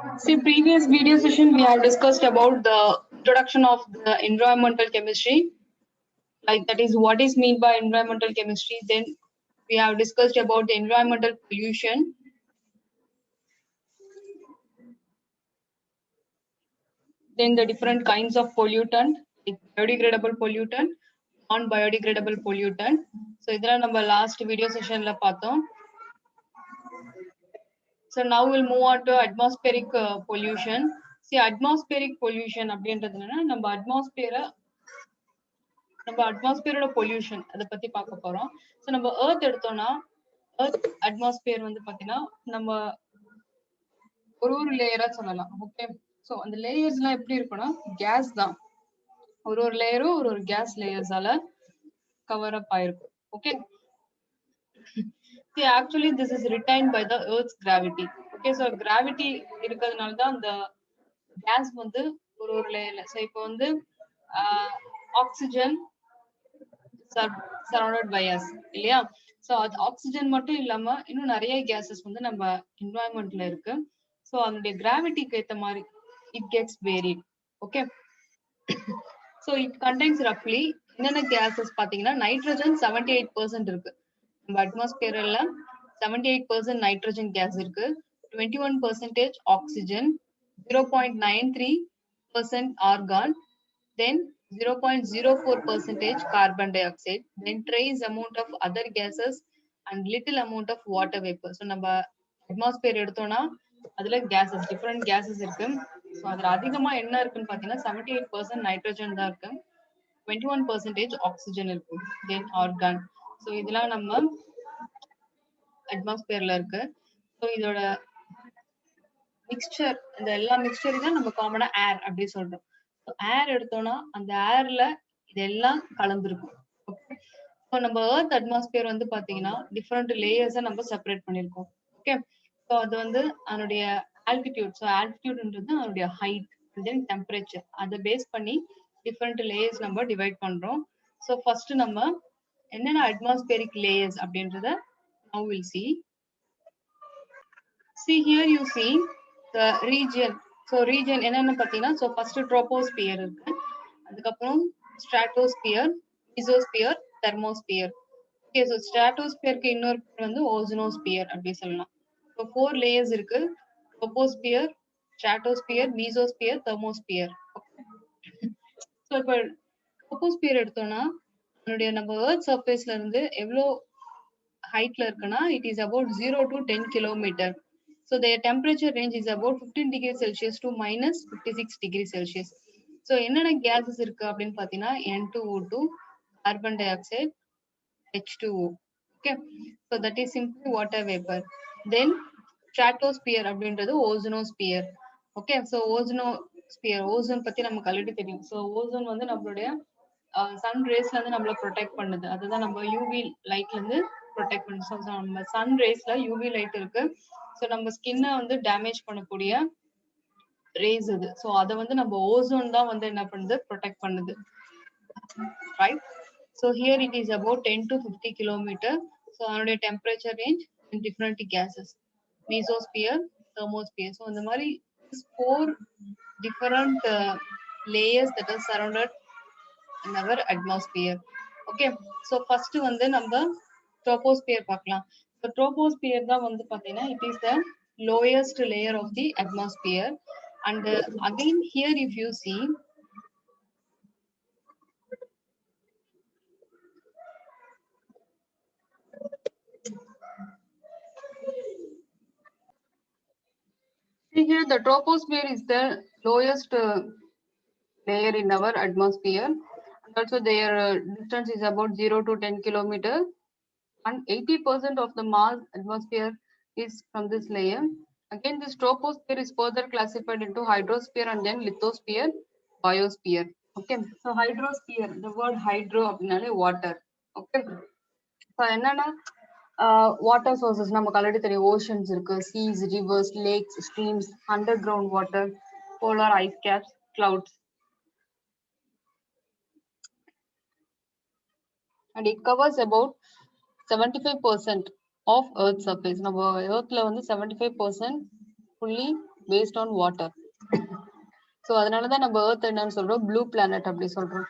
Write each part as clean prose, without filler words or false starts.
See, previous video session we have discussed about the introduction of the environmental chemistry, like that is what is meant by environmental chemistry. Then we have discussed about the environmental pollution. Then the different kinds of pollutant, like biodegradable pollutant, non-biodegradable pollutant. So இதெல்லாம் நம்ம last video sessionல பார்த்தோம். So now we'll move on to atmospheric pollution. See, atmospheric pollution அப்படின்றது என்னன்னா நம்ம அட்மாஸ்பியரோட pollution அதை பத்தி பார்க்க போறோம். ஸோ நம்ம எர்த் எடுத்தோம்னா எர்த் அட்மாஸ்பியர் வந்து பாத்தீங்கன்னா நம்ம ஒரு லேயரா சொல்லலாம். ஓகே, ஸோ அந்த லேயர்ஸ் எல்லாம் எப்படி இருக்கும்னா கேஸ் தான். ஒரு லேயரும் ஒரு கேஸ் லேயர்ஸால கவர் அப் ஆயிருக்கும். Okay, see actually this is retained by the earth's gravity. Okay, so gravity இருக்கிறதுனால தான் அந்த கேஸ் வந்து ஒரு லேயர்ல. ஸோ இப்போ வந்து ஆக்சிஜன் surrounded by us இல்லையா? சோ அது ஆக்சிஜன் மட்டும் இல்லாம இன்னும் நிறைய கேசஸ் வந்து நம்ம என்வாயன்மெண்ட்ல இருக்கு. சோ அதனுடைய கிராவிட்டிக்கு ஏத்த மாதிரி it gets varied. Okay, so it contains roughly என்னென்ன கேசஸ் பாத்தீங்கன்னா நைட்ரஜன் 78% இருக்கு. நம்ம அட்மாஸ்பியர்ல 78% நைட்ரஜன் கேஸ் இருக்கு, 21% oxygen, 0.93% argon, then 0.04% carbon dioxide, then trace amount of other gases and little amount of water vapor. So நம்ம atmosphere எடுத்தோம்னா அதுல gases, different gases இருக்கு. So அதுல அதிகமா என்ன இருக்குன்னு பாத்தீங்கன்னா 78% நைட்ரஜன் தான் இருக்கு, 21% ஆக்சிஜன் இருக்கு, then argon. So இதெல்லாம் நம்ம அட்மாஸ்பியர்ல இருக்கு. ஸோ இதோட மிக்சர், இந்த எல்லா மிக்சரையும் தான் நம்ம காமனா ஏர் அப்படி சொல்றோம். ஏர் எடுத்தோம்னா அந்த ஏர்ல இதெல்லாம் கலந்துருக்கும். ஓகே, ஸோ நம்ம எர்த் அட்மாஸ்பியர் வந்து பாத்தீங்கன்னா டிஃப்ரெண்ட் லேயர்ஸை நம்ம செப்பரேட் பண்ணிருக்கோம். ஓகே, ஸோ அது வந்து அதனுடைய ஆல்டிடியூட். ஸோ ஆல்டிடியூட்ன்றது அதனுடைய ஹைட் அண்ட் தென் டெம்பரேச்சர், அதை பேஸ் பண்ணி டிஃப்ரெண்ட் லேயர்ஸ் நம்ம டிவைட் பண்றோம். ஸோ ஃபர்ஸ்ட் நம்ம என்னென்ன அட்மாஸ்பியரிக் லேயர்ஸ் அப்படின்றத now we'll see. See here you see the region. So region என்னன்னு பாத்தீங்கன்னா, so first troposphere இருக்கு, அதுக்கப்புறம் stratosphere, mesosphere, thermosphere. Okay, so stratosphere-க்கு இன்னொரு பேர் வந்து ozonosphere அப்படி சொல்லலாம். So 4 layers இருக்கு, troposphere, stratosphere, mesosphere, thermosphere. Okay. So இப்போ troposphere எடுத்தோம்னா அதனுடைய நம்ம earth surface-ல இருந்து எவ்வளோ ஹைட்ல இருக்குன்னா it is about 0 to 10 kilometer. So their temperature range is about 15 degrees Celsius to minus 56 degrees Celsius. So என்னென்ன gases இருக்கு அப்படின்னு பாத்தீங்கன்னா N2O2, carbon dioxide, H2O. Okay, so that is simply water vapor. Then stratosphere அப்படின்றது ozonosphere. Okay, so ozonosphere, ozone பத்தி நமக்கு already தெரியும். So ozone வந்து நம்மளுடைய சன் ரேஸ்ல இருந்து நம்மள ப்ரொடெக்ட் பண்ணுது. அதுதான் நம்ம யூவி லைட்ல இருந்து ப்ரொடெக்ட் பண்ணுது. ஸோ நம்ம சன் ரேஸ்ல யூவி லைட் இருக்கு. ஸோ நம்ம ஸ்கின்னை வந்து டேமேஜ் பண்ணக்கூடிய ரேஸ் இது. ஸோ அதை வந்து நம்ம ஓசோன் தான் வந்து என்ன பண்ணுது, ப்ரொடெக்ட் பண்ணுது. Right, so here it is about 10 to 50 kilometre. So அதனுடைய temperature range in different cases, mesosphere, thermosphere. So இந்த மாதிரி 4 different layers that are surrounded in our atmosphere. Okay, so first வந்து நம்ம troposphere பார்க்கலாம். So troposphere தான் வந்து பாத்தீங்கன்னா it is the lowest layer of the atmosphere, and again here if you see here the troposphere is the lowest layer in our atmosphere, and also their distance is about 0 to 10 kilometer, and 80% of the Mars atmosphere is from this layer. Again, this troposphere is further classified into hydrosphere and then lithosphere, biosphere. Okay, so hydrosphere, the word hydro அப்படினாலே water. Okay, so என்னன்னா water sources நமக்கு already தெரியும், oceans இருக்கு, seas, rivers, lakes, streams, underground water, polar ice caps, clouds, and it covers about 75% of earth surface. நம்ம earthல வந்து 75% fully based on water. So அதனால தான் நம்ம earth என்னன்னு சொல்றோம் blue planet அப்படி சொல்றோம்.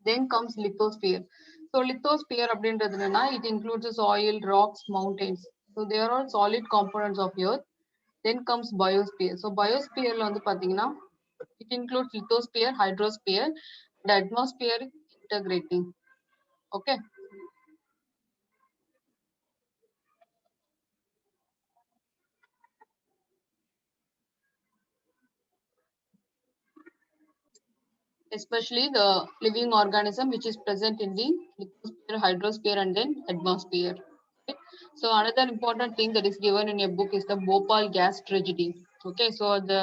Then comes lithosphere. So lithosphere அப்படின்றது என்னன்னா it includes soil, rocks, mountains. So they are all solid components of earth. Then comes biosphere. So biosphereல வந்து பாத்தீங்கன்னா it includes lithosphere, hydrosphere, and atmosphere integrating. Okay. Especially the living organism which is present in the lithosphere, hydrosphere, and then atmosphere. Okay. So another important thing that is given in your book is the Bhopal gas tragedy. Okay, so the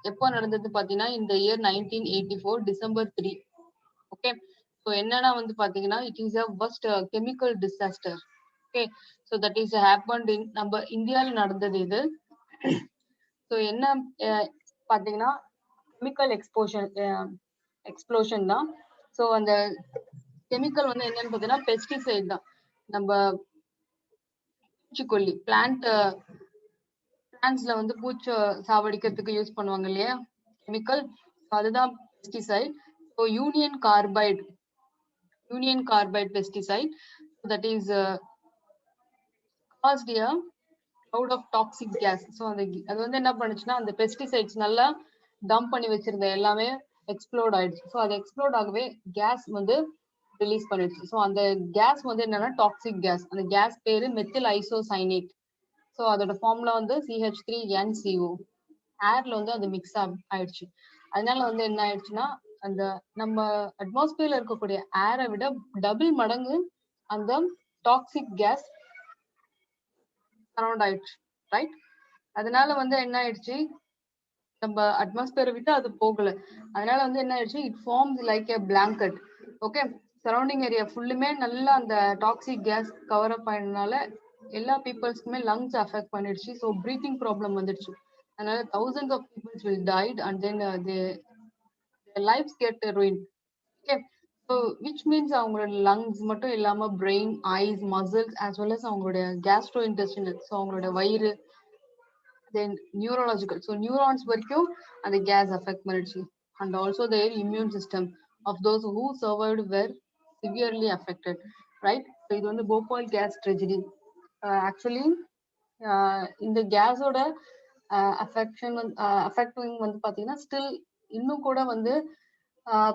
எப்போ நடந்தது பாத்தீங்கன்னா இந்த year 1984 December 3. Okay, so என்னன்னா வந்து பாத்தீங்கன்னா it is a first chemical disaster. Okay, so that is happened in நம்ம இந்தியாவில் நடந்தது இது. ஸோ என்ன பாத்தீங்கன்னா கெமிக்கல் எக்ஸ்ப்ளோஷன் தான். ஸோ அந்த கெமிக்கல் வந்து என்னன்னு பார்த்தீங்கன்னா பெஸ்டிசைட் தான். நம்ம பூச்சிக்கொல்லி பிளான்ட்ஸ்ல வந்து பூச்சி சாவடிக்கிறதுக்கு யூஸ் பண்ணுவாங்க இல்லையா கெமிக்கல், அதுதான் pesticide. So union carbide pesticide that is caused a cloud of toxic gas. So அது வந்து என்ன பண்ணுச்சுன்னா அந்த பெஸ்டிசைட்ஸ் நல்லா டம்ப் பண்ணி வச்சிருந்த எல்லாமே எக்ஸ்ப்ளோட் ஆயிடுச்சு. ஸோ அது எக்ஸ்ப்ளோட் ஆகவே கேஸ் வந்து ரிலீஸ் பண்ணிடுச்சு. ஸோ அந்த கேஸ் வந்து என்னன்னா டாக்ஸிக் கேஸ். அந்த கேஸ் பேரு மெத்தில் ஐசோசைனேட். ஸோ அதோட ஃபார்முலா வந்து CH3NCO. ஏர்ல வந்து அது மிக்ஸ் ஆயிடுச்சு. அதனால வந்து என்ன ஆயிடுச்சுன்னா அந்த நம்ம அட்மாஸ்பியர்ல இருக்கக்கூடிய ஏரை விட டபுள் மடங்கு அந்த டாக்ஸிக் கேஸ் சரௌண்ட் ஆயிடுச்சு, ரைட்? அதனால வந்து என்ன ஆயிடுச்சு நம்ம அட்மாஸ்பியரை விட்டு அது போகல. அதனால வந்து என்ன ஆயிடுச்சு it forms like a blanket. Okay, surrounding area ஃபுல்லுமே நல்லா அந்த டாக்ஸிக் கேஸ் கவர் அப் ஆனதுனால எல்லா பீப்புள்ஸ்க்குமே லங்ஸ் அஃபெக்ட் பண்ணிடுச்சு. ஸோ ப்ரீத்திங் ப்ராப்ளம் வந்துடுச்சு. அதனால thousands of people will died and then their lives get ruined. Okay, so which means அவங்களோட லங்ஸ் மட்டும் இல்லாம brain, eyes, muscles as well as அவங்களோட கேஸ்ட்ரோ இன்டெஸ்டினல், ஸோ அவங்களோட வயிறு, தென் நியூரலாஜிக்கல், ஸோ நியூரான்ஸ் வரைக்கும் அந்த கேஸ் அஃபெக்ட் பண்ணிடுச்சு. And also their immune system of those who survived were severely affected, right? So இது வந்து போபால் கேஸ் ட்ரெஜடி. ஆக்சுவலி இந்த கேஸோட அஃபெக்டிங் வந்து பாத்தீங்கன்னா ஸ்டில் இன்னும் கூட வந்து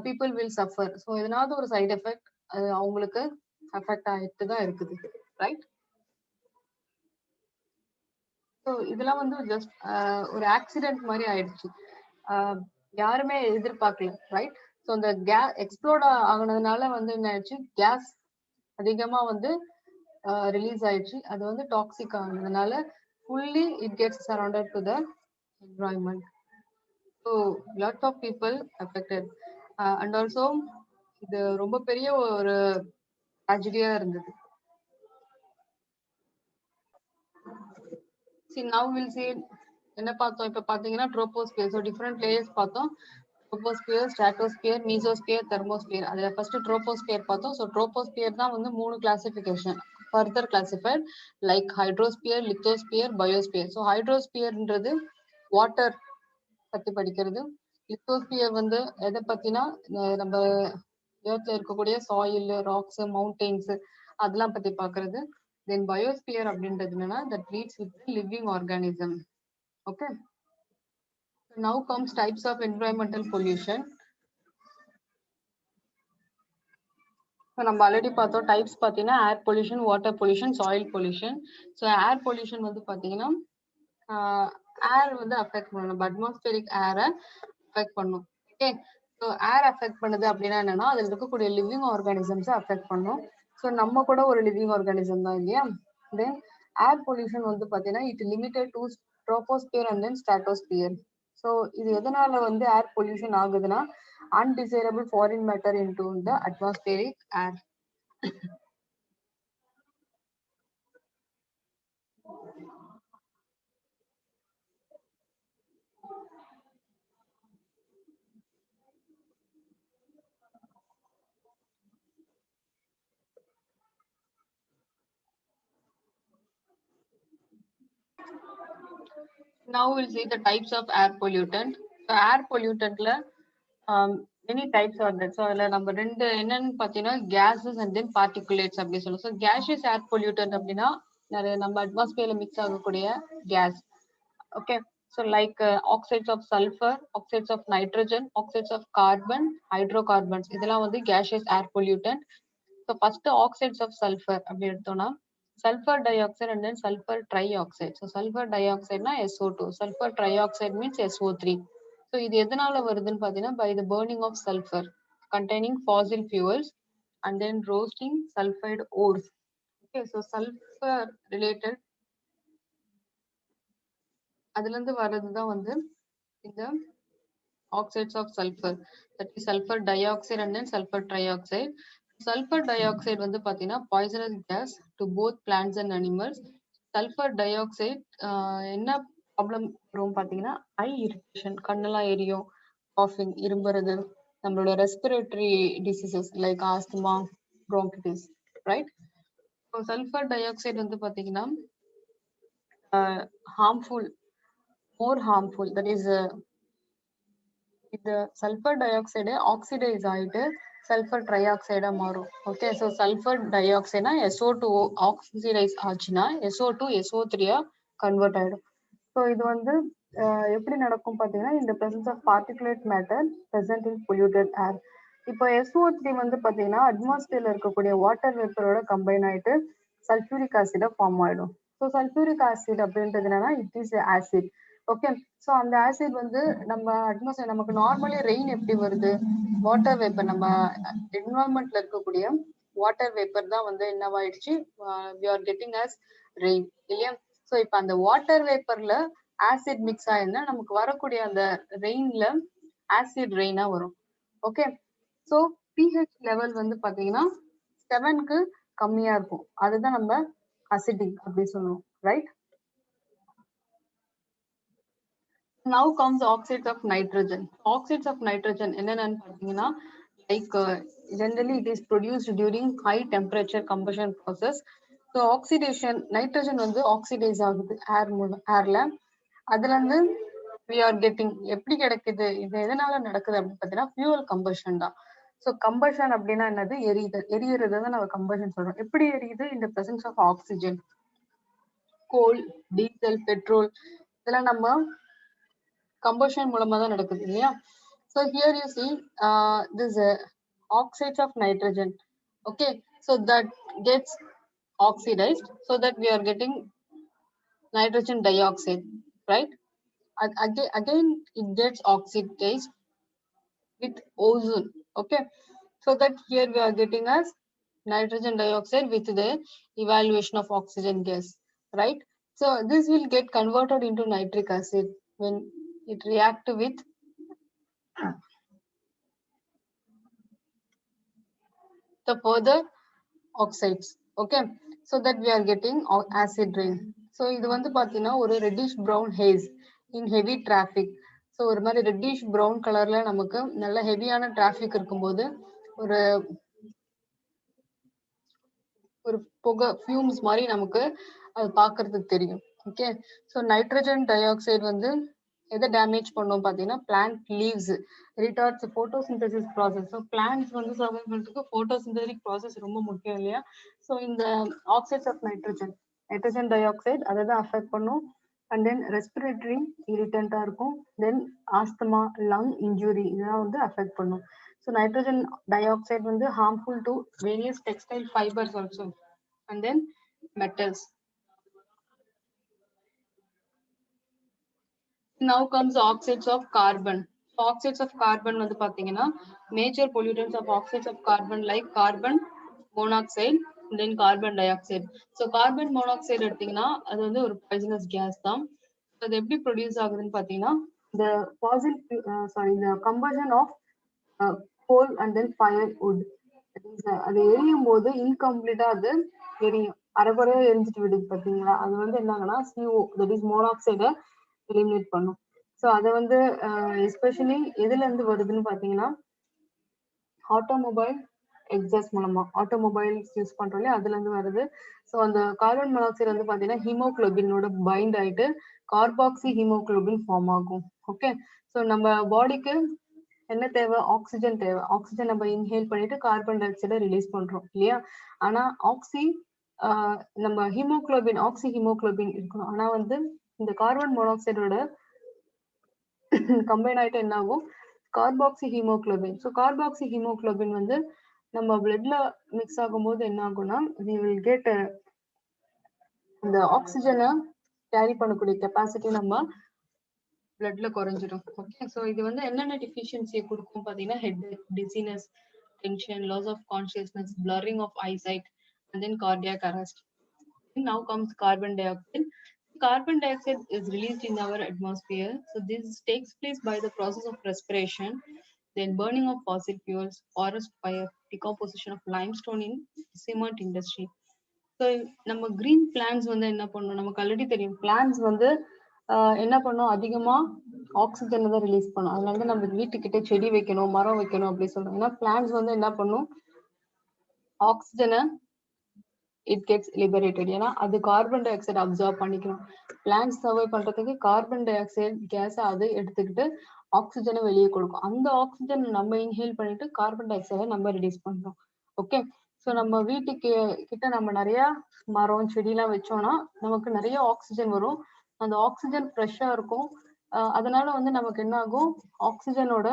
பீப்புள் வில் சஃபர். ஸோ எதனாவது ஒரு சைடு எஃபெக்ட் அவங்களுக்கு அஃபெக்ட் ஆகிட்டு தான் இருக்குது, ரைட்? ஸோ இதெல்லாம் வந்து ஜஸ்ட் ஒரு ஆக்சிடென்ட் மாதிரி ஆயிடுச்சு, யாருமே எதிர்பார்க்கல, ரைட்? ஸோ அந்த கேஸ் எக்ஸ்ப்ளோர்ட் ஆகுனதுனால வந்து என்ன ஆயிடுச்சு கேஸ் அதிகமா வந்து ரிலீஸ் ஆயிடுச்சு. அது வந்து டாக்ஸிக் ஆனதுனால fully it gets surrounded to the environment. So lot of people affected, and also இது ரொம்ப பெரிய ஒரு ட்ராஜடியா இருந்தது. See now we'll see என்ன பார்த்தோம் இப்ப பாத்தீங்கன்னா ட்ரோபோஸ்பியர். ஸோ டிஃப்ரெண்ட் லேயர்ஸ் பார்த்தோம். Troposphere, stratosphere, mesosphere, thermosphere. அதுல ஃபர்ஸ்ட் ட்ரோபோஸ்பியர் பார்த்தோம். ஸோ ட்ரோபோஸ்பியர் தான் வந்து 3 classification further classified like hydrosphere, lithosphere, biosphere. So ஹைட்ரோஸ்பியர்ன்றது வாட்டர் பத்தி படிக்கிறது. லித்தோஸ்பியர் வந்து எதை பத்தினா நம்ம எர்த்ல இருக்கக்கூடிய சாயில், ராக்ஸ், மவுண்டெயின்ஸ் அதெல்லாம் பத்தி பாக்குறது. தென் பயோஸ்பியர் அப்படின்றது என்னன்னா that leads with living organism. Okay, now comes types of environmental pollution. நம்ம ஆல்ரெடி பார்த்தோம் டைப்ஸ் பார்த்தீங்கன்னா air pollution, water pollution, soil pollution. So air pollution வந்து பார்த்தீங்கன்னா ஏர் வந்து அஃபெக்ட் பண்ணும், நம்ம அட்மாஸ்பியரிக் ஏரை அஃபெக்ட் பண்ணும். ஓகே, ஸோ ஏர் அஃபெக்ட் பண்ணுது அப்படின்னா என்னன்னா அதில் இருக்கக்கூடிய லிவிங் ஆர்கானிசம்ஸை அஃபெக்ட் பண்ணும். ஸோ நம்ம கூட ஒரு லிவிங் ஆர்கானிசம் தான் இல்லையா? தென் ஏர் பொல்யூஷன் வந்து பார்த்தீங்கன்னா it limited to troposphere and then stratosphere. So இது எதனால வந்து ஏர் பொல்யூஷன் ஆகுதுன்னா undesirable foreign matter into the atmospheric air. Now we'll see the types of air pollutant. So air pollutant la many types are there. So அதில் நம்ம ரெண்டு என்னன்னு பார்த்தீங்கன்னா gases and then particulates அப்படி சொல்லுவோம். So gaseous air pollutant அப்படின்னா நிறைய நம்ம அட்மாஸ்பியர்ல மிக்ஸ் ஆகக்கூடிய case. Okay, so like oxides of sulfur, oxides of nitrogen, oxides of carbon, hydrocarbons இதெல்லாம் வந்து gaseous air pollutant. So first oxides of sulfur அப்படி எடுத்தோம்னா sulfur dioxide and then sulfur trioxide. So sulfur dioxide na SO2, sulfur trioxide means SO3. So இது எதனால வருதுன்னு பார்த்தீங்கன்னா by the burning of sulfur containing fossil fuels and then roasting sulfide ores. Okay, so sulfur related அதுல இருந்து வர்றதுதான் வந்து இந்த oxides of sulfur, that is sulfur dioxide and then sulfur trioxide. Sulfur dioxide வந்து பாத்தீங்கன்னா poisonous gas to both plants and animals. Sulfur dioxide என்ன problem வரும் பாத்தீங்கன்னா ஐ இரிட்டேஷன், கண்ணெல்லாம் எரியும், coughing இரும்புறது, நம்மளோட respiratory diseases like asthma, bronchitis, right? So sulfur dioxide வந்து பாத்தீங்கன்னா harmful, more harmful, that is the sulfur dioxide oxidize ஆயிட்டு sulfur trioxide மாறும். Okay, so sulfur dioxide SO2 oxidize ஆச்சுன்னா SO2 SO3 கன்வெர்ட் ஆயிடும். So இது வந்து எப்படி நடக்கும் பார்த்தீங்கன்னா இந்த presence of particulate matter present in polluted air. இப்போ SO3 வந்து பார்த்தீங்கன்னா அட்மாஸ்பியர்ல இருக்கக்கூடிய வாட்டர் வேப்பரோட கம்பைன் ஆயிட்டு சல்ஃபியூரிக் ஆசிடா ஃபார்ம் ஆயிடும். ஸோ சல்ஃபியூரிக் ஆசிட் அப்படின்றது என்னன்னா it is acid. Okay, so அந்த ஆசிட் வந்து நம்ம அட்மாஸ்பியர் நமக்கு நார்மலி ரெயின் எப்படி வருது, வாட்டர் வேப்பர் நம்ம என்வரான்மெண்ட்ல இருக்கக்கூடிய வாட்டர் வேப்பர் தான் வந்து என்னவாயிடுச்சு we are getting as rain இல்லையா? ஸோ இப்போ அந்த வாட்டர் வேப்பர்ல ஆசிட் மிக்ஸ் ஆயிருந்தா நமக்கு வரக்கூடிய அந்த ரெயின்ல ஆசிட் ரெயினா வரும். ஓகே, ஸோ பிஹெச் லெவல் வந்து பாத்தீங்கன்னா 7க்கு கம்மியா இருக்கும், அதுதான் நம்ம அசிடிக் அப்படி சொல்லுவோம், right? Now comes oxides of nitrogen. Oxides of nitrogen என்னென்னு பார்த்தீங்கன்னா like generally it is produced during high temperature combustion process. So oxidation, nitrogen வந்து oxidize ஆகுது ஏர்ல, அதுல இருந்து we are getting எப்படி கிடைக்குது, இது எதனால நடக்குது அப்படின்னு பார்த்தீங்கன்னா fuel combustion தான். ஸோ கம்பஷன் அப்படின்னா என்னது, எரியுறது தான் நம்ம கம்பஷன் சொல்றோம். எப்படி எரியுது, இந்த presence of oxygen, goal, diesel, petrol இதெல்லாம் நம்ம combustion மூலமா தான் நடக்குது இல்லையா? So here you see this oxides of nitrogen. Okay, so that gets oxidized so that we are getting nitrogen dioxide, right? Again it gets oxidized with ozone. Okay, so that here we are getting as nitrogen dioxide with the evaluation of oxygen gas, right? So this will get converted into nitric acid when it react with the further oxides. Okay, so that we are getting acid rain. So இது வந்து பாத்தீங்கன்னா ஒரு reddish brown haze in heavy traffic. So ஒரு மாதிரி reddish brown கலர்ல நமக்கு நல்ல ஹெவியான டிராஃபிக் இருக்கும்போது ஒரு ஒரு புகை ஃபியூம்ஸ் மாதிரி நமக்கு அது பார்க்கறதுக்கு தெரியும். Okay, so nitrogen dioxide வந்து எதை டேமேஜ் பண்ணோம் பார்த்தீங்கன்னா plant leaves, retards photosynthesis process. So plants வந்து சர்வை பண்ணுறதுக்கு ஃபோட்டோசிந்தசிஸ் ப்ராசஸ் ரொம்ப முக்கியம் இல்லையா? ஸோ இந்த oxides of nitrogen dioxide அதை தான் அஃபெக்ட் பண்ணும். அண்ட் தென் ரெஸ்பிரேட்டரி இரிட்டண்ட்டாக இருக்கும். தென் ஆஸ்துமா, லங் இன்ஜுரி இதெல்லாம் வந்து அஃபெக்ட் பண்ணும். So nitrogen dioxide வந்து harmful to various textile fibers also, and then metals. Now comes oxides of carbon. Oxides of carbon வந்து பாத்தீங்கன்னா major pollutants of oxides of carbon like carbon monoxide and then carbon dioxide. So carbon monoxide எடுத்தீங்கன்னா அது வந்து ஒரு poisonous gas தான். அது எப்படி produce ஆகுதுன்னு பாத்தீங்கன்னா the combustion of coal and then firewood. அது எரியும் போது இன்கம்ப்ளீட்டா அது எரியும், அரைக்குறையா எரிஞ்சிட்டு விடுது பாத்தீங்களா, அது வந்து என்னங்கன்னா CO, தட் இஸ் மோனாக்சைடை எலிமினேட் பண்ணும். ஸோ அதை வந்து எஸ்பெஷலி எதுல இருந்து வருதுன்னு பாத்தீங்கன்னா ஆட்டோமொபைல் எக்ஸாஸ்ட் மூலமா ஆட்டோமொபைல்ஸ் யூஸ் பண்றோம் இல்லையா, அதுல இருந்து வருது. ஸோ அந்த கார்பன் மோனாக்சைடு வந்து பாத்தீங்கன்னா ஹீமோகுளோபினோட பைண்ட் ஆயிட்டு கார்பாக்சி ஹீமோகுளோபின் ஃபார்ம் ஆகும். ஓகே, ஸோ நம்ம பாடிக்கு என்ன தேவை? ஆக்சிஜன் தேவை. ஆக்சிஜன் நம்ம இன்ஹேல் பண்ணிட்டு கார்பன் டை ஆக்சைடை ரிலீஸ் பண்றோம் இல்லையா. ஆனா நம்ம ஹீமோகுளோபின் ஆக்சி ஹீமோகுளோபின் இருக்கணும். ஆனா வந்து இந்த கார்பன் மோனாக்சைடோட கம்பைன் ஆயிட்டு என்ன ஆகும்? Carboxy haemoglobin. So carboxy haemoglobin வந்து நம்ம பிளட்ல மிக்ஸ் ஆகும்போது என்ன ஆகும்னா we will get இந்த ஆக்சிஜனை கேரி பண்ணக்கூடிய கெப்பாசிட்டி நம்ம பிளட்ல குறைஞ்சிடும். ஓகே, ஸோ இது வந்து என்னென்ன டிஃபிஷியன்சியை கொடுக்கும் பார்த்தீங்கன்னா head, dizziness, tension, loss of consciousness, blurring of eyesight, and then cardiac arrest. Now comes carbon dioxide. Carbon dioxide is released in our atmosphere. So this takes place by the process of respiration, then burning of fossil fuels, forest fire, decomposition of limestone in cement industry. So நம்ம green plans வந்து என்ன பண்ணணும்? நமக்கு already தெரியும் plans வந்து என்ன பண்ணும்? அதிகமா ஆக்சிஜனை தான் ரிலீஸ் பண்ணும். அதனால தான் நம்ம வீட்டுக்கிட்ட செடி வைக்கணும், மரம் வைக்கணும் அப்படி சொல்றோம். ஏன்னா பிளான்ஸ் வந்து என்ன பண்ணும்? ஆக்சிஜனை இட் கெட்ஸ் லிபரேட்டட். ஏன்னா அது கார்பன் டை ஆக்சைடு அப்சர்வ் பண்ணிக்கணும். பிளான்ஸ் சர்வை பண்றதுக்கு கார்பன் டை ஆக்சைடு கேஸை அது எடுத்துக்கிட்டு ஆக்சிஜனை வெளியே கொடுக்கும். அந்த ஆக்சிஜன் நம்ம இன்ஹேல் பண்ணிட்டு கார்பன் டை ஆக்சைடை நம்ம ரிலீஸ் பண்றோம். ஓகே, ஸோ நம்ம வீட்டுக்கு கிட்ட நம்ம நிறைய மரம் செடியெல்லாம் வச்சோம்னா நமக்கு நிறைய ஆக்சிஜன் வரும். அந்த ஆக்சிஜன் ஃப்ரெஷ்ஷா இருக்கும். அதனால வந்து நமக்கு என்ன ஆகும்? ஆக்சிஜனோட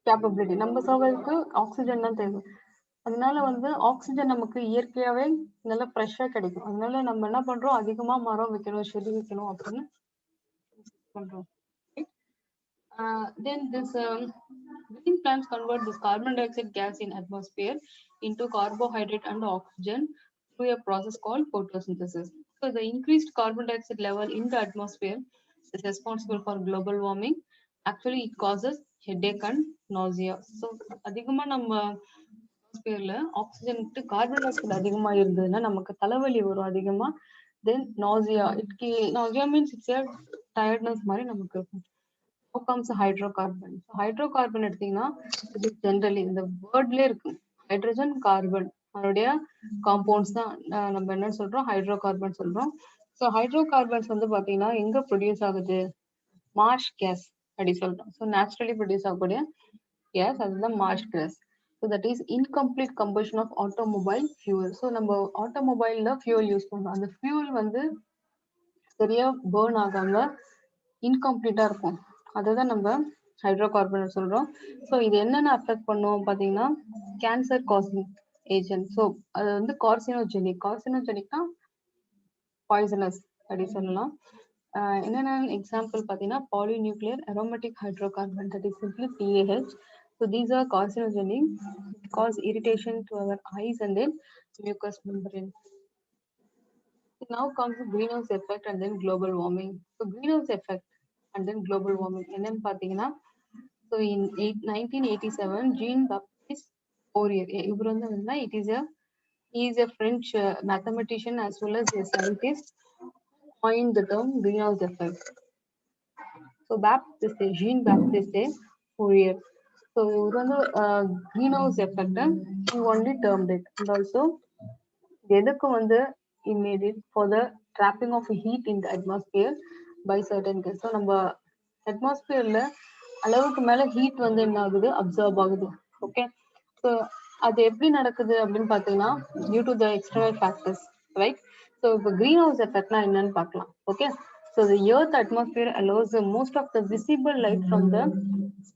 கேப்பபிலிட்டி, நம்ம சர்வைக்கு ஆக்சிஜன் தான் தேவை. அதனால வந்து ஆக்சிஜன் நமக்கு இயற்கையாவே நல்லா ஃப்ரெஷ்ஷா கிடைக்கும். அதனால நம்ம என்ன பண்றோம்? அதிகமா மரம் வைக்கணும், செடி வைக்கணும் அப்படின்னு பண்றோம். Then this green plants convert this carbon dioxide gas in atmosphere into carbohydrate and oxygen through a process called photosynthesis. So the increased carbon dioxide level in the atmosphere is responsible for global warming. Actually, it causes headache and nausea. So அதிகமா நம்ம அட்மாஸ்பியர்ல oxygen carbon dioxide அதிகமா இருந்ததுன்னா நமக்கு தலைவலி வரும் அதிகமா. Then nausea, nausea means it's tiredness மாதிரி நமக்கு இருக்கும். How comes hydrocarbon? ஹைட்ரோகார்பன் எடுத்தீங்கன்னா இது ஜென்ரலி இந்த வேர்ட்லயே இருக்கு, ஹைட்ரஜன் கார்பன் அதனுடைய காம்பவுண்ட்ஸ் தான் நம்ம என்ன சொல்றோம்? ஹைட்ரோகார்பன் சொல்றோம். ஸோ ஹைட்ரோகார்பன்ஸ் வந்து பாத்தீங்கன்னா எங்க ப்ரொடியூஸ் ஆகுது? மார்ஷ் கேஸ் அப்படி சொல்றோம். ஸோ நேச்சுரலி ப்ரொடியூஸ் ஆகக்கூடிய கேஸ் அதுதான் marsh gas. So that is incomplete combustion of automobile fuel. So நம்ம ஆட்டோமொபைல்ல ஃபியூல் யூஸ் பண்றோம். அந்த ஃபியூல் வந்து சரியா பேர்ன் ஆகாம இன்கம்ப்ளீட்டா இருக்கும். அதுதான் நம்ம ஹைட்ரோகார்பன் சொல்றோம். ஸோ இது என்னென்ன அஃபெக்ட் பண்ணும் பார்த்தீங்கன்னா கேன்சர் காசிங் ஏஜென்ட். ஸோ அது வந்து கார்சினோஜெனிக்னா பாய்சனஸ் அப்படி சொல்லலாம். என்னென்ன எக்ஸாம்பிள் பார்த்தீங்கன்னா polynuclear aromatic hydrocarbon, that is simply PAH. So these are carcinogenic, cause irritation to our eyes and then mucous membrane. So now comes the greenhouse effect and then global warming. So greenhouse effect and then global warming. என்னன்னு பார்த்தீங்கன்னா so in 1987 Jean-Baptiste Fourier, இவர் வந்து he is a French mathematician as well as a scientist, coined the term greenhouse effect. So Jean-Baptiste Fourier. So இவர் வந்து greenhouse effect he only termed it, and also எதுக்கு வந்து he made it for the trapping of heat in the atmosphere by certain gas. So நம்ம அட்மாஸ்பியர்ல அளவுக்கு மேல heat வந்து என்ன ஆகுது? அப்சர்வ் ஆகுது. ஓகே, ஸோ அது எப்படி நடக்குது அப்படின்னு பார்த்தீங்கன்னா due to the external factors, right? So இப்போ கிரீன் ஹவுஸ் எஃபெக்ட்னா என்னன்னு பார்க்கலாம். Okay, so the earth atmosphere allows most of the visible light from the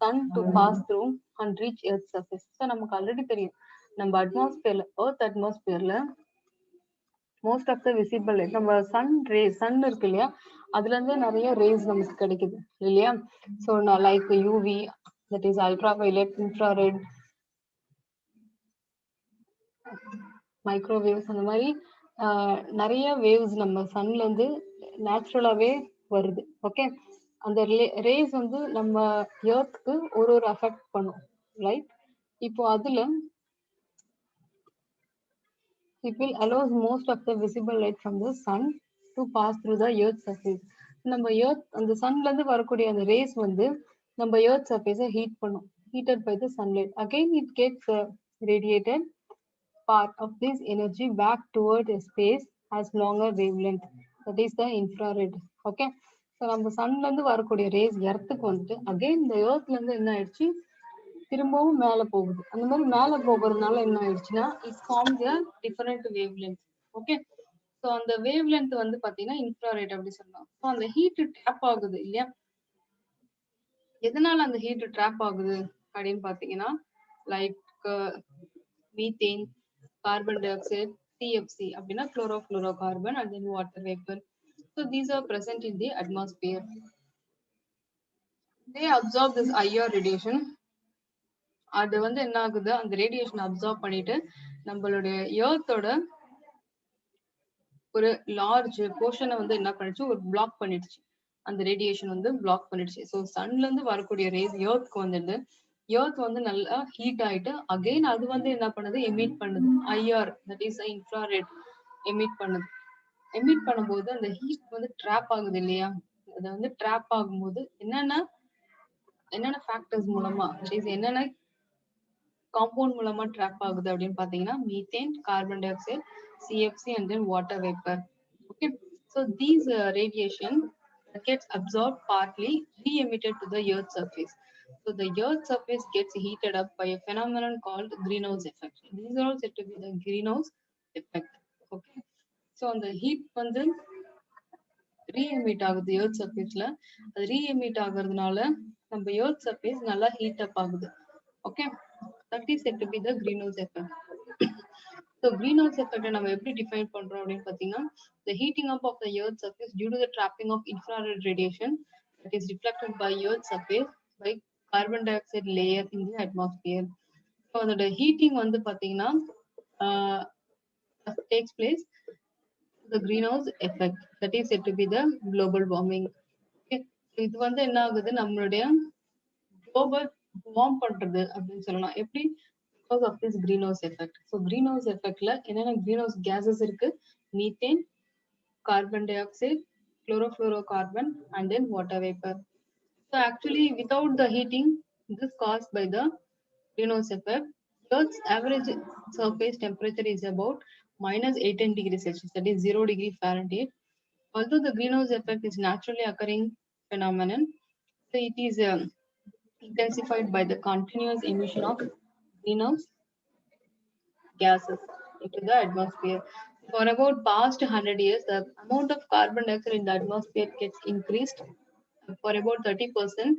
sun to pass through and reach earth surface. So நமக்கு already தெரியும் நம்ம அட்மாஸ்பியர்ல earth அட்மாஸ்பியர்ல most of the visible light நம்ம sun இருக்கு இல்லையா, அதுல இருந்து நிறைய ரேஸ் நமக்கு கிடைக்குது இல்லையா. ஸோ நான் like UV, that is ultra violet, infrared, microwaves, அந்த மாதிரி நிறைய வேவ்ஸ் நம்ம சன்ல இருந்து நேச்சுரலாவே வருது. ஓகே, அந்த ரேஸ் வந்து நம்ம எர்த்துக்கு ஒரு அஃபெக்ட் பண்ணும், ரைட்? இப்போ அதுல it will allows most of the visible light from the sun to pass through the earth surface. நம்ம எர்த் அந்த சன்ல இருந்து வரக்கூடிய அந்த ரேஸ் வந்து நம்ம எர்த் சர்ஃபேஸை ஹீட் பண்ணும். heated by the sunlight. Again, it gets radiated part of this energy back toward a space has longer wavelength. That is the infrared. Okay. So நம்ம சன்ல இருந்து வரக்கூடிய ரேஸ் எர்த்துக்கு வந்துட்டு அகைன் இந்த எர்த்ல இருந்து என்ன ஆயிடுச்சு திரும்பவும் மேல போகுது. அந்த மாதிரி மேல போகிறதுனால என்ன ஆயிடுச்சுன்னா it forms a different wavelength. Okay. So அந்த வேவ் லென்த் வந்து பாத்தீங்கன்னா இன்ஃப்ராரெட் அப்படி சொல்லலாம். ஸோ அந்த ஹீட் ட்ராப் ஆகுது இல்லையா? எதனால அந்த ஹீட் ட்ராப் ஆகுது அப்படின்னு பாத்தீங்கன்னா like methane, carbon dioxide, CFC அப்படின்னா chlorofluorocarbon and then water vapor. So these are present in the atmosphere. They absorb this IR radiation. அது வந்து என்ன ஆகுது அந்த ரேடியேஷன் அப்சார்ப் பண்ணிட்டு நம்மளுடைய எர்த்தோட ஒரு லார்ஜ் போர்ஷனை வந்து என்ன பண்ணிடுச்சு ஒரு பிளாக் பண்ணிடுச்சு. அந்த ரேடியேஷன் வந்து பிளாக் பண்ணிடுச்சு. ஸோ சன்ல இருந்து வரக்கூடிய ரேஸ் எர்த்க்கு வந்துட்டு எர்த் வந்து நல்லா ஹீட் ஆயிட்டு அகைன் அது வந்து என்ன பண்ணுது எமிட் பண்ணுது. IR that is infrared emit பண்ணுது. எமிட் பண்ணும்போது அந்த ஹீட் வந்து ட்ராப் ஆகுது இல்லையா? அது வந்து ட்ராப் ஆகும்போது என்னென்ன ஃபேக்டர்ஸ் மூலமா என்னென்ன காம்பவுண்ட் மூலமா ட்ராப் ஆகுது அப்படின்னு பாத்தீங்கன்னா methane, carbon di oxide, CFC and then water vapour. Okay. So these radiation gets absorbed partly re-emitted to the earth surface. So the earth surface gets heated up by a phenomenon called greenhouse effect. These are all said to be the greenhouse effect. Okay. So on the heat வந்து re-emit ஆகுது earth surfaceல. அது re-emit ஆகுறதுனால நம்ம earth surface நல்லா heat up ஆகுது. Okay. That is said to be the greenhouse effect. So greenhouse effect நம்ம எப்படி define பண்றோம் அப்படின்னு பாத்தீங்கன்னா the heating up of the earth surface due to the trapping of infrared radiation that is reflected by earth surface by carbon dioxide layer in the atmosphere. So அதோட heating வந்து பாத்தீங்கன்னா takes place the greenhouse effect that is said to be the global warming. Okay. இது வந்து என்ன ஆகுது நம்மளுடைய global warm பண்றது அப்படின்னு சொல்லலாம். எப்படி? Because of this greenhouse effect. So greenhouse effectல என்னென்ன greenhouse gases இருக்கு? Methane, carbon dioxide, chlorofluorocarbon and then water vapor. So actually without the heating, this caused by the greenhouse effect, Earth's average surface temperature is about -18 degrees Celsius, that is 0 degree Fahrenheit. Although the greenhouse effect is naturally occurring phenomenon, so it is intensified by the continuous emission of greenhouse gases into the atmosphere. For about past 100 years, the amount of carbon dioxide in the atmosphere gets increased for about 30%,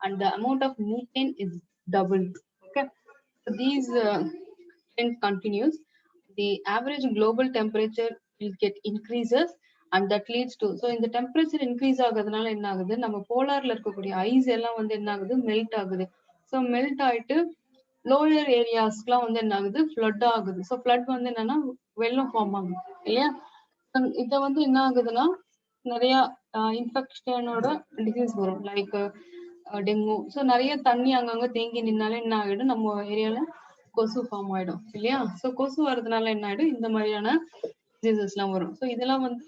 and the amount of methane is doubled. Okay, so these trend continues. The average global temperature will get increases, and that leads to so இந்த temperature increase ஆகுறதுனால என்ன ஆகுது நம்ம போலார்ல இருக்கக்கூடிய ice எல்லாம் வந்து என்ன ஆகுது melt ஆகுது. ஸோ மெல்ட் ஆயிட்டு லோயர் ஏரியாஸ்க்குலாம் வந்து என்ன ஆகுது ஃப்ளட் ஆகுது. ஸோ ஃப்ளட் வந்து என்னன்னா வெள்ளம் ஃபார்ம் ஆகுது இல்லையா? இதை வந்து என்ன ஆகுதுன்னா நிறைய இன்ஃபெக்ஷனோட டிசீஸ் வரும் லைக் டெங்கு. ஸோ நிறைய தண்ணி அங்கங்க தேங்கி நின்னாலே என்ன ஆகிடும் நம்ம ஏரியால கொசு ஃபார்ம் ஆயிடும் இல்லையா? ஸோ கொசு வர்றதுனால என்ன ஆயிடும் இந்த மாதிரியான டிசீசஸ் எல்லாம் வரும். ஸோ இதெல்லாம் வந்து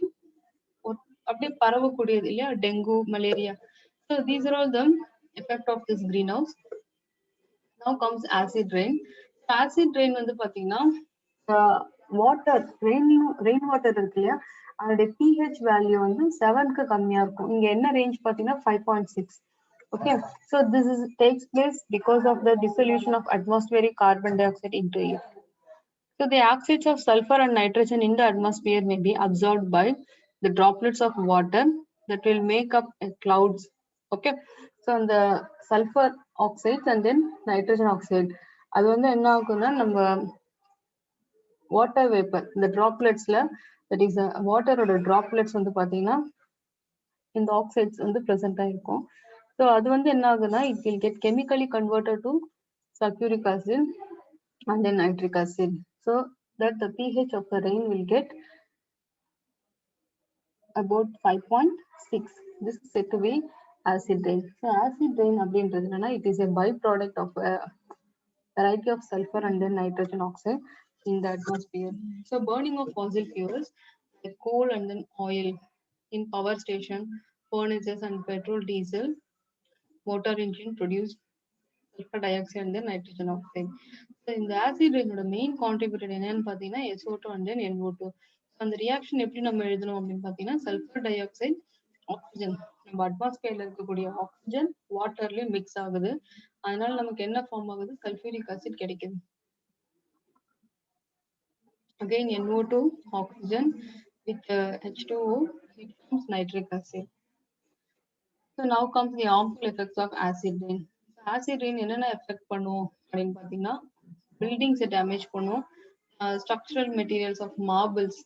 அப்படியே பரவக்கூடியது இல்லையா? Dengue, malaria. So these are all the effect of this greenhouse. Now comes acid rain. Acid rain வந்து பாத்தீங்கன்னா வாட்டர் ரெயின் வாட்டர் இருக்கு இல்லையா அதோட pH வேல்யூ வந்து 7க்கு கம்மியா இருக்கும். இங்க என்ன ரேஞ்ச் பாத்தீங்கன்னா 5.6. Okay, so this takes place because of the dissolution of atmospheric carbon dioxide into air. So the oxides of sulfur and nitrogen in the atmosphere may be absorbed by the droplets of water that will make up clouds. Okay, so the sulfur oxides and then nitrogen oxide அது வந்து என்ன ஆகும்னா நம்ம water vapour இந்த டிராப்லெட்ஸ்ல that is வாட்டரோட droplets வந்து பாத்தீங்கன்னா இந்த ஆக்சைட்ஸ் வந்து ப்ரெசென்ட் ஆயிருக்கும். ஸோ அது வந்து என்ன ஆகுதுன்னா it will get chemically converted to sulfuric acid and then nitric acid, so that the pH of the rain will get about 5.6. This is said to be acid rain. So acid rain அப்படின்றது என்னன்னா it is a byproduct of a variety of sulfur and then nitrogen oxide in the atmosphere. So burning of fossil fuels like coal and then oil in power station, furnaces and petrol, diesel, motor engine produce sulfur dioxide and then nitrogen oxide. So இந்த acid ரெயினோட main contributor என்னன்னு பார்த்தீங்கன்னா SO2 and then NO2. அந்த reaction எப்படி நம்ம எழுதணும் அப்படின்னு பார்த்தீங்கன்னா sulphur di oxide oxygen, நம்ம அட்மாஸ்பியர்ல இருக்கக்கூடிய ஆக்சிஜன் வாட்டர்லயும் மிக்ஸ் ஆகுது, அதனால நமக்கு என்ன ஃபார்ம் ஆகுது, சல்ஃபியூரிக் ஆசிட் கிடைக்குது. Again NO2 oxygen with H2O, it forms nitric acid. So now comes the harmful effects of acid rain. Acid rain என்னென்ன எஃபெக்ட் பண்ணும் அப்படின்னு பார்த்தீங்கன்னா பில்டிங்ஸை டேமேஜ் பண்ணும், structural materials of marbles.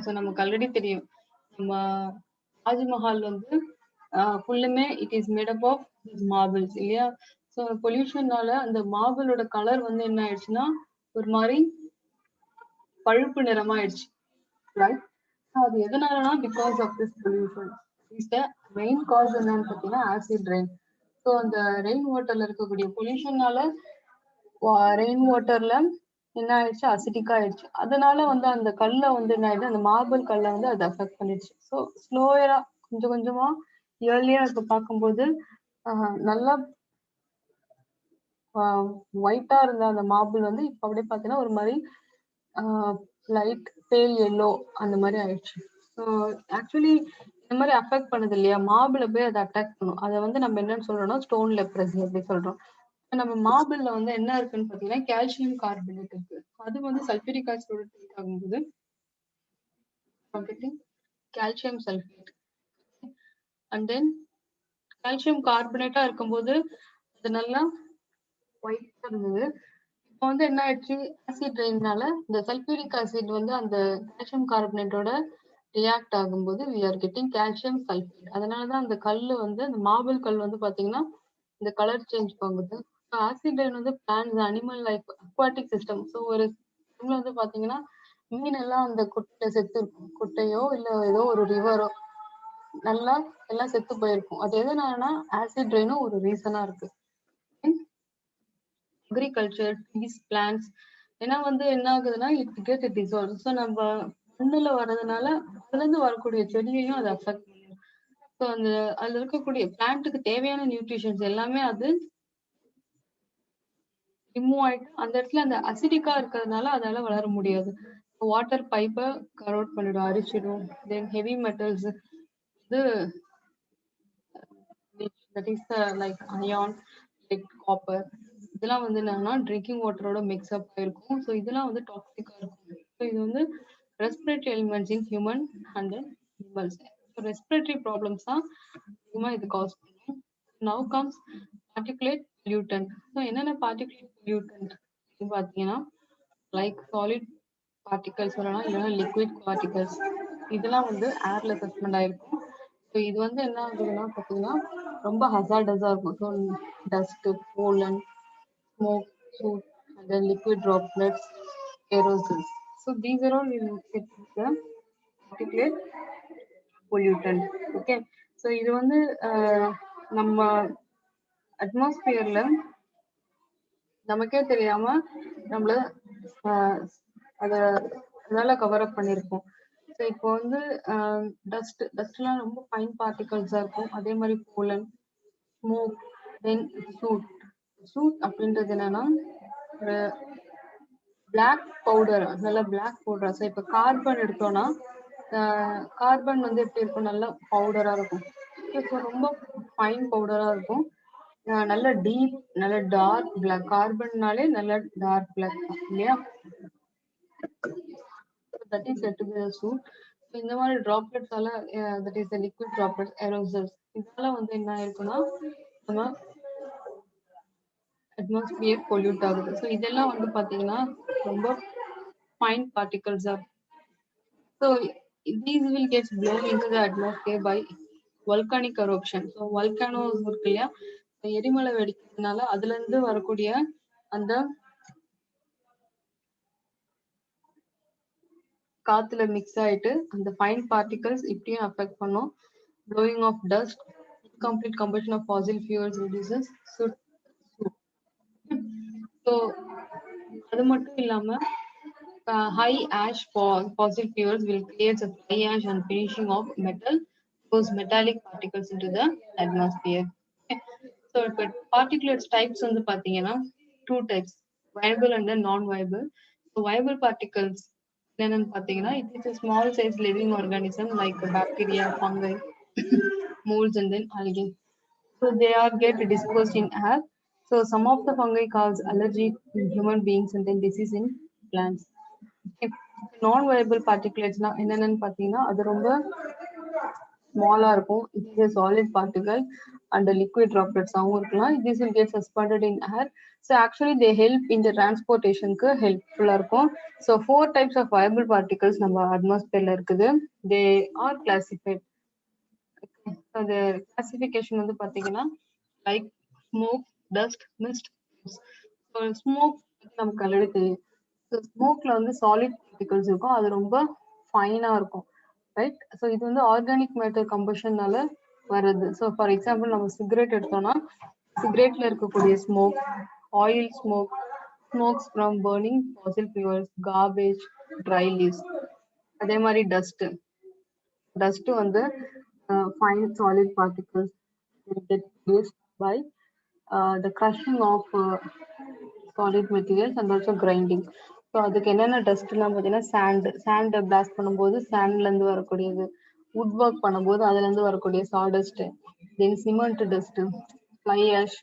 So நமக்கு ஆல்ரெடி தெரியும் நம்ம தாஜ்மஹால் வந்து ஃபுல்லுமே it is made up of marbles இல்லையா. ஸோ பொல்யூஷன்னால அந்த மார்பிளோட கலர் வந்து என்ன ஆயிடுச்சுன்னா ஒரு மாதிரி பழுப்பு நிறமாயிடுச்சு, ரைட். அது எதனாலனா because of this pollution. Is the main cause என்னன்னு பார்த்தீங்கன்னா ஆசிட் ரெயின். ஸோ அந்த ரெயின் வாட்டர்ல இருக்கக்கூடிய பொல்யூஷனால ரெயின் வாட்டர்ல என்ன ஆயிடுச்சு, அசிடிக் ஆயிடுச்சு. அதனால வந்து அந்த கல்லை வந்து என்ன ஆயிடுச்சு, அந்த மார்பிள் கல்லை வந்து அது அஃபெக்ட் பண்ணிடுச்சு. ஸோ ஸ்லோயரா கொஞ்சம் கொஞ்சமா இயர்லியா இப்ப பார்க்கும்போது நல்லா ஒயிட்டா இருந்த அந்த மார்பிள் வந்து இப்ப அப்படியே பார்த்தீங்கன்னா ஒரு மாதிரி லைட் பேல் எல்லோ அந்த மாதிரி ஆயிடுச்சு. ஸோ ஆக்சுவலி இந்த மாதிரி அஃபெக்ட் பண்ணுது இல்லையா, மார்பிளை போய் அதை அட்டாக் பண்ணும். அதை வந்து நம்ம என்னன்னு சொல்றோம்னா ஸ்டோன் லெப்ரசி அப்படி சொல்றோம். நம்ம மார்பிள்ல வந்து என்ன இருக்குன்னு பார்த்தீங்கன்னா கால்சியம் கார்பனேட் இருக்கு. அது வந்து சல்ஃபியூரிக் ஆசிடோட ட்ரீட் ஆகும்போது calcium sulphate and then calcium கார்பனேட்டா இருக்கும்போது அது நல்லா ஒயிட்டா இருந்தது. இப்போ வந்து என்ன ஆயிடுச்சு, ஆசிட் ரெயின்னால இந்த சல்ஃபியூரிக் ஆசிட் வந்து அந்த கால்சியம் கார்பனேட்டோட ரியாக்ட் ஆகும்போது we are getting calcium sulphate. அதனாலதான் அந்த கல் வந்து அந்த மார்பிள் கல் வந்து பாத்தீங்கன்னா இந்த கலர் சேஞ்ச் ஆகுது. ஆசிட் ரெயின் வந்து plants, animal life, aquatic system. So ஒரு டைம்ல வந்து பாத்தீங்கன்னா மீன் எல்லாம் அந்த குட்டை செத்து இருக்கும், குட்டையோ இல்ல ஏதோ ஒரு ரிவரோ நல்லா எல்லாம் செத்து போயிருக்கும். அது எதனாலனா ஆசிட் ரெயினும் ஒரு ரீசனா இருக்கு. அக்ரிகல்ச்சர், ட்ரீஸ், பிளான்ஸ், ஏன்னா வந்து என்ன ஆகுதுன்னா இட் கெட் டிசால்வ். ஸோ நம்ம மண்ணுல வர்றதுனால அதுல இருந்து வரக்கூடிய செடியையும் அது அஃபெக்ட் பண்ணும். ஸோ அந்த அதுல இருக்கக்கூடிய பிளான்ட்டுக்கு தேவையான நியூட்ரிஷன்ஸ் எல்லாமே அது ரிமூவ் ஆயிட்டு அந்த இடத்துல அந்த அசிடிக்கா இருக்கிறதுனால அதால வளர முடியாது. வாட்டர் பைப்பை கரோட் பண்ணிடும், அரிச்சிடும். தென் ஹெவி மெட்டல்ஸ் இது that is like iron, like copper, இதெல்லாம் வந்து என்னன்னா ட்ரிங்கிங் வாட்டரோட மிக்ஸ்அப் ஆயிருக்கும். ஸோ இதெல்லாம் வந்து டாக்ஸிக்கா இருக்கும். ஸோ இது வந்து respiratory elements in human and animals. So respiratory problems தான் அதிகமாக இது காஸ் பண்ணும். Now comes particulate pollutant. So என்னென்ன பார்ட்டிகுலேட் பொல்யூட்டன்ட் பார்த்தீங்கன்னா லைக் சாலிட் பார்ட்டிகல்ஸ் சொல்லலாம், இல்லைன்னா லிக்விட் பார்ட்டிகல்ஸ். இதெல்லாம் வந்து ஏர்ல சஸ்பெண்ட் ஆயிருக்கும். ஸோ இது வந்து என்ன ஆகுதுன்னா பார்த்தீங்கன்னா ரொம்ப ஹசார்டஸா இருக்கும். So dust, pollen, smoke, soot, and then liquid droplets, aerosols. So these are all the particulate pollutant. Okay. So இது வந்து நம்ம அட்மாஸ்பியர்ல நமக்கே தெரியாம நம்மள அதனால கவர் அப் பண்ணிருக்கோம். ஸோ இப்போ வந்து டஸ்ட்லாம் ரொம்ப ஃபைன் பார்ட்டிகல்ஸா இருக்கும். அதே மாதிரி போலன், ஸ்மோக், தென் சூட் அப்படின்றது என்னன்னா ஒரு பிளாக் பவுடர், நல்ல பிளாக் பவுடர். ஸோ இப்போ கார்பன் எடுத்தோம்னா கார்பன் வந்து எப்படி இருக்கும், நல்ல பவுடரா இருக்கும். ஸோ ரொம்ப ஃபைன் பவுடரா இருக்கும், நல்ல டீப், நல்ல டார்க் பிளாக். கார்பன்னாலே நல்ல டார்க் பிளாக் இல்லையா. That is said to be soot. இந்த மாதிரி டிராப்லெட்ஸால that is liquid droplets, aerosols, இதெல்லாம் வந்து என்ன ஆயிருக்குன்னா நம்ம அட்மாஸ்பியர் பொல்யூட் ஆகுது. ஸோ இதெல்லாம் வந்து பாத்தீங்கன்னா ரொம்ப fine particles R. So these will get blown into the atmosphere by volcanic eruption. So volcanoes இருக்கு இல்லையா, எரிமலை வெடிக்கிறதுனால அதுல இருந்து வரக்கூடிய அந்த காத்துல மிக்ஸ் ஆயிட்டு அந்த ஃபைன் பார்ட்டிகல்ஸ் இப்படியும் அஃபெக்ட் பண்ணும். blowing of dust, incomplete combustion of fossil fuels reduces soot. So அது மட்டும் இல்லாம high ash for fossil fuels will create a fly ash and finishing of metal, those metallic particles into the atmosphere. So இப்போ particulates types வந்து பாத்தீங்கன்னா two types, viable and then non-viable. So viable particles என்னன்னு பாத்தீங்கன்னா it is a small size living organism like bacteria, fungi, molds and then algae. So they are get dispersed in air. So some of the fungi cause allergy in human beings and then disease in plants. Non-viable particulates என்னென்னு பாத்தீங்கன்னா அது ரொம்ப ஸ்மாலா இருக்கும். It is a solid particle and the liquid droplets ஆகவும் இருக்கலாம். This will get suspended in air. So actually they help in the transportationக்கு helpful இருக்கும். So 4 types of viable particles நம்ம atmosphereல இருக்குது. They are classified. அந்த கிளாசிஃபிகேஷன் வந்து பாத்தீங்கன்னா like smoke, dust, mist. Smoke நமக்கு already தெரியும். ஸ்மோக்ல வந்து சாலிட் பார்ட்டிகல்ஸ் இருக்கும், அது ரொம்ப ஃபைனா இருக்கும், ரைட்? ஸோ இது வந்து ஆர்கானிக் மேட்டர் கம்பஷன்னால வருது. ஸோ ஃபார் எக்ஸாம்பிள் நம்ம சிகரெட் எடுத்தோம்னா சிகரெட்ல இருக்கக்கூடிய smoke, oil smoke, smokes from burning Fazil fuels, garbage, try leaves. அதே மாதிரி டஸ்ட் வந்து fine solid particles get produced by the crushing of solid materials and also grinding. So அதுக்கு என்னென்ன டஸ்ட்லாம் பார்த்தீங்கன்னா சாண்டை பிளாஸ்ட் பண்ணும்போது சாண்ட்லேருந்து வரக்கூடியது, வுட் ஒர்க் பண்ணும்போது அதுலேருந்து வரக்கூடிய sawdust, then cement dust, fly ash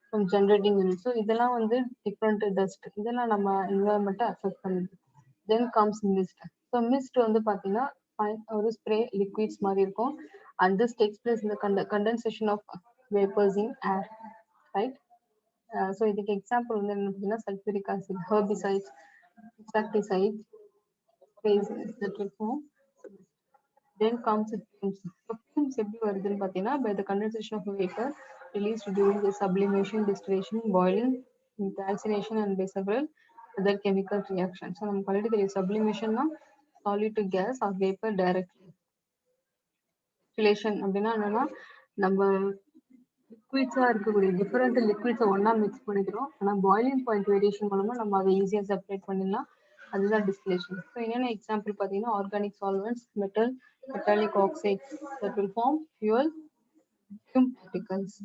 from generating unit. So இதெல்லாம் வந்து டிஃப்ரெண்ட் டஸ்ட், இதெல்லாம் நம்ம என்வரன்மெண்ட்டை அஃபெக்ட் பண்ணுது. Then comes mist. So mist வந்து பார்த்தீங்கன்னா ஒரு ஸ்ப்ரே லிக்விட்ஸ் மாதிரி இருக்கும். And this takes place in the condensation of vapors in air, right? So இதுக்கு எக்ஸாம்பிள் வந்து என்ன பார்த்தீங்கன்னா sulphuric acid, herbicides, insecticides, that will form. Then comes fumes. So fumes எப்படி வருதுன்னு பார்த்தீங்கன்னா by the condensation of vapor released during the sublimation, distillation, boiling, calcination and by several other chemical reactions. So நமக்கு already தெரியும் சப்ளிமேஷன்னா solid to gas or vapor directly. Distillation அப்படின்னா என்னன்னா நம்ம லிக்விட்ஸா இருக்கக்கூடிய different லிக்விட்ஸை ஒன்னா மிக்ஸ் பண்ணிக்கிறோம். ஆனா பாயிலிங் பாயிண்ட் வேரியேஷன் மூலமா நம்ம அதை ஈஸியா செப்பரேட் பண்ணிடலாம். அதுதான் டிஸ்டிலேஷன். ஸோ என்னென்ன எக்ஸாம்பிள் பார்த்தீங்கன்னா organic solvents, metallic oxides that will form fuel, fume particles.